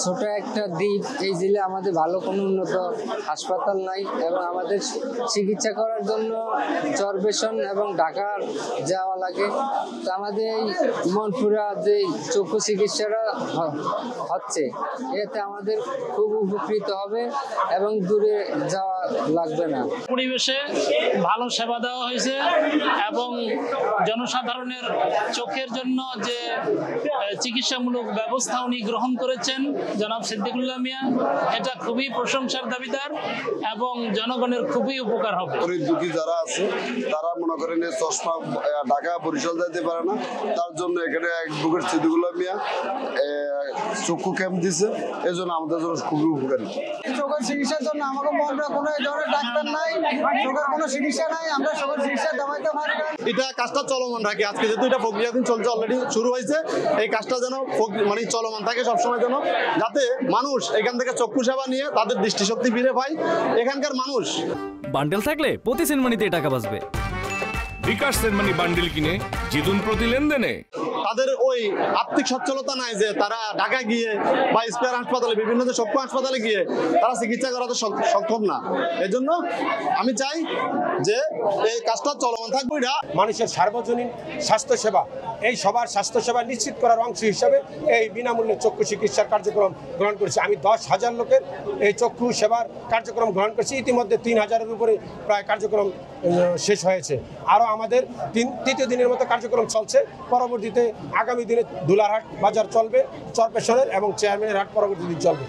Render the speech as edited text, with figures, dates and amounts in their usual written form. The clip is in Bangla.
ছোট একটা দ্বীপ, এই জেলে আমাদের ভালো কোনো উন্নত হাসপাতাল নাই এবং আমাদের চিকিৎসা করার জন্য চরবেশন এবং ঢাকার যাওয়া লাগে। তো আমাদের এই মনপুরা যে চক্ষু চিকিৎসাটা হচ্ছে, এতে আমাদের খুব উপকৃত হবে এবং দূরে যাওয়া লাগবে না। পরিবেশে ভালো সেবা দেওয়া হয়েছে এবং জনসাধারণের চোখের জন্য যে চিকিৎসামূলক ব্যবস্থা উনি গ্রহণ করেছেন জনাব সিদ্দিকুল্লাহ মিয়া, এটা খুবই প্রশংসার দাবিদার এবং জনগণের খুবই উপকার হবে। গরিব দুঃখী যারা আছে তারা মনে করেন চশমা ঢাকা বরিশাল যাইতে পারে না, তার জন্য এখানে অ্যাডভোকেট সিদ্দিকুল্লাহ মিয়া চক্ষু ক্যাম্প দিছে, এই জন্য আমাদের জন্য খুবই উপকারী। চোখের চিকিৎসার জন্য আমাকে মনপুরা কোনো ধরনের ডাক্তার নাই, চোখের কোনো চিকিৎসা নাই, আমরা চোখের চিকিৎসা দেওয়াইতে পারি না। এটা কাজটা চলমান রাখি, আজকে যেহেতু এটা প্রক্রিয়াধীন চলছে, অলরেডি শুরু হয়েছে, এই কাজটা যেন মানে চলমান থাকে সবসময়, যেন যাতে মানুষ এখান থেকে চক্ষু সেবা নিয়ে তাদের দৃষ্টিশক্তি ফিরে পায় এখানকার মানুষ। বান্ডেল থাকলে প্রতি সেনমানিতে টাকা বাঁচবে। বিকাশ সেনমানি বান্ডেল কিনে জিতুন প্রতি লেনদেনে। তাদের ওই আর্থিক সচ্ছলতা নাই যে তারা ঢাকায় গিয়ে বা স্পেয়ার হাসপাতালে, বিভিন্ন যে চক্ষু হাসপাতালে গিয়ে তারা চিকিৎসা করাতে সক্ষম না। এই জন্য আমি চাই যে এই কাজটা চলমান থাকবে। এটা মানুষের সার্বজনীন স্বাস্থ্যসেবা, এই সবার স্বাস্থ্যসেবা নিশ্চিত করার অংশ হিসাবে এই বিনামূল্যে চক্ষু চিকিৎসার কার্যক্রম গ্রহণ করেছি। আমি 10,000 লোকের এই চক্ষু সেবার কার্যক্রম গ্রহণ করেছি। ইতিমধ্যে 3,000-এর উপরে প্রায় কার্যক্রম শেষ হয়েছে। আরও আমাদের তৃতীয় দিনের মতো কার্যক্রম চলছে। পরবর্তীতে আগামী দিনে দুলারহাট বাজার চলবে, চরপেশনের এবং চেয়ারম্যানের হাট পরবর্তী দিন চলবে।